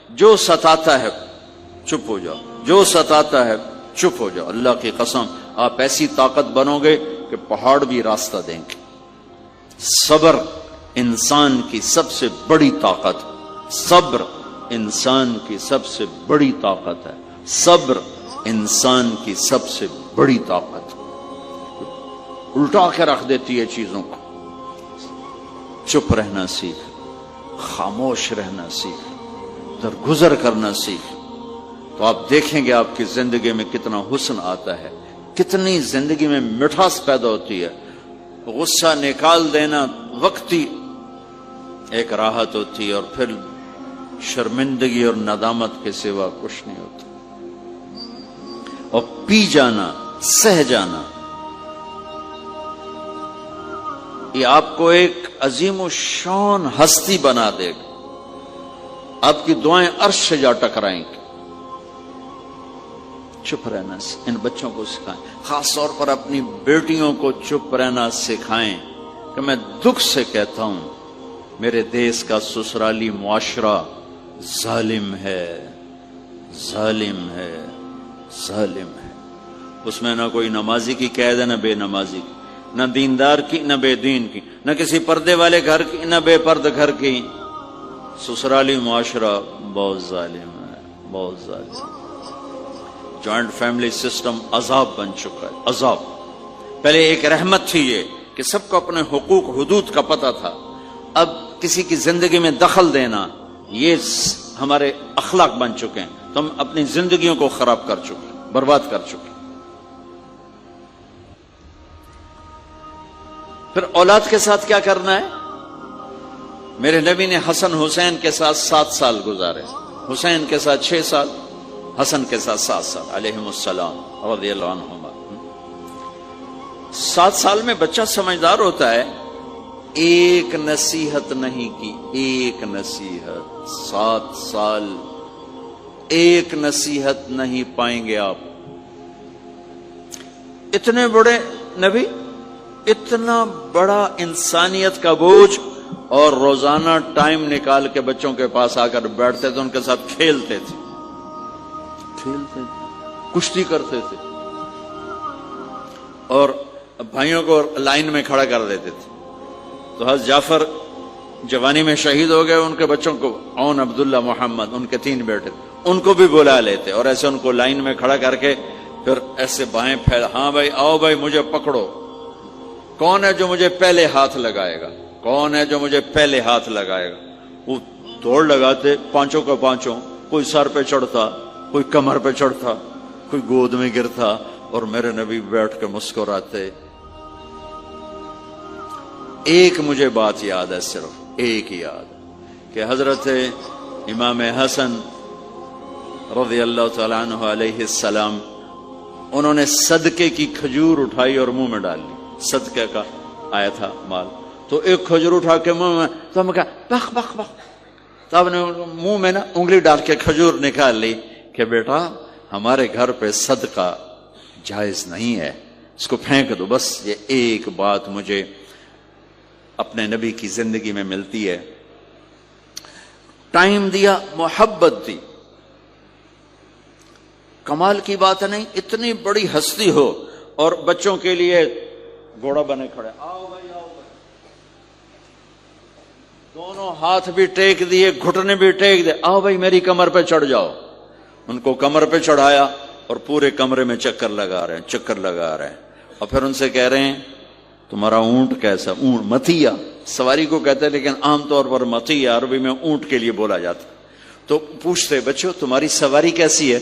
جو ستاتا ہے چپ ہو جاؤ، جو ستاتا ہے چپ ہو جاؤ۔ اللہ کی قسم آپ ایسی طاقت بنو گے کہ پہاڑ بھی راستہ دیں گے۔ صبر انسان کی سب سے بڑی طاقت، صبر انسان کی سب سے بڑی طاقت ہے، صبر انسان کی سب سے بڑی طاقت، الٹا کے رکھ دیتی ہے چیزوں کو۔ چپ رہنا سیکھ، خاموش رہنا سیکھ، درگزر کرنا سیکھ، تو آپ دیکھیں گے آپ کی زندگی میں کتنا حسن آتا ہے، کتنی زندگی میں مٹھاس پیدا ہوتی ہے۔ غصہ نکال دینا وقتی ایک راحت ہوتی ہے، اور پھر شرمندگی اور ندامت کے سوا کچھ نہیں ہوتا۔ اور پی جانا، سہ جانا، یہ آپ کو ایک عظیم الشان ہستی بنا دے گا۔ آپ کی دعائیں عرش سے جا ٹکرائیں گی۔ چپ رہنا ان بچوں کو سکھائیں، خاص طور پر اپنی بیٹیوں کو چپ رہنا سکھائیں کہ میں دکھ سے کہتا ہوں میرے دیس کا سسرالی معاشرہ ظالم ہے، ظالم ہے، ظالم ہے۔ اس میں نہ کوئی نمازی کی قید ہے، نہ بے نمازی کی، نہ دیندار کی، نہ بے دین کی، نہ کسی پردے والے گھر کی، نہ بے پرد گھر کی۔ سسرالی معاشرہ بہت ظالم ہے، بہت ظالم۔ جوائنٹ فیملی سسٹم عذاب بن چکا ہے، عذاب۔ پہلے ایک رحمت تھی یہ کہ سب کو اپنے حقوق حدود کا پتہ تھا، اب کسی کی زندگی میں دخل دینا یہ ہمارے اخلاق بن چکے ہیں، تو ہم اپنی زندگیوں کو خراب کر چکے، برباد کر چکے۔ پھر اولاد کے ساتھ کیا کرنا ہے؟ میرے نبی نے حسن حسین کے ساتھ 7 سال گزارے، حسین کے ساتھ 6 سال، حسن کے ساتھ 7 سال علیہم السلام رضی اللہ عنہما۔ 7 سال میں بچہ سمجھدار ہوتا ہے، ایک نصیحت نہیں کی، ایک نصیحت، 7 سال ایک نصیحت نہیں پائیں گے آپ۔ اتنے بڑے نبی، اتنا بڑا انسانیت کا بوجھ، اور روزانہ ٹائم نکال کے بچوں کے پاس آ کر بیٹھتے تھے، ان کے ساتھ کھیلتے تھے، کشتی کرتے تھے، اور بھائیوں کو لائن میں کھڑا کر دیتے تھے۔ تو حضرت جعفر جوانی میں شہید ہو گئے، ان کے بچوں کو عون، عبداللہ، محمد، ان کے 3 بیٹے، ان کو بھی بلا لیتے، اور ایسے ان کو لائن میں کھڑا کر کے پھر ایسے بائیں پھیل، ہاں بھائی آؤ بھائی مجھے پکڑو، کون ہے جو مجھے پہلے ہاتھ لگائے گا، کون ہے جو مجھے پہلے ہاتھ لگائے گا۔ وہ دوڑ لگاتے، پانچوں کا پانچوں، کوئی سر پہ چڑھتا، کوئی کمر پہ چڑھتا، کوئی گود میں گرتا، اور میرے نبی بیٹھ کے مسکراتے۔ ایک مجھے بات یاد ہے، صرف ایک یاد کہ حضرت امام حسن رضی اللہ تعالیٰ عنہ علیہ السلام، انہوں نے صدقے کی کھجور اٹھائی اور منہ میں ڈال لی، صدقے کا آیا تھا مال، تو ایک کھجور اٹھا کے منہ میں، تو ہم کہا بخ بخ بخ، تو آپ نے منہ میں نا انگلی ڈال کے کھجور نکال لی کہ بیٹا ہمارے گھر پہ صدقہ جائز نہیں ہے، اس کو پھینک دو۔ بس یہ ایک بات مجھے اپنے نبی کی زندگی میں ملتی ہے۔ ٹائم دیا، محبت دی، کمال کی بات نہیں، اتنی بڑی ہستی ہو اور بچوں کے لیے گھوڑا بنے کھڑے، آؤ بھائی آؤ بھائی، دونوں ہاتھ بھی ٹیک دیے، گھٹنے بھی ٹیک دے، آؤ بھائی میری کمر پہ چڑھ جاؤ۔ ان کو کمر پہ چڑھایا اور پورے کمرے میں چکر لگا رہے ہیں، چکر لگا رہے ہیں، اور پھر ان سے کہہ رہے ہیں تمہارا اونٹ کیسا؟ اونٹ متیا سواری کو کہتے ہیں، لیکن عام طور پر متیا عربی میں اونٹ کے لیے بولا جاتا۔ تو پوچھتے بچوں تمہاری سواری کیسی ہے؟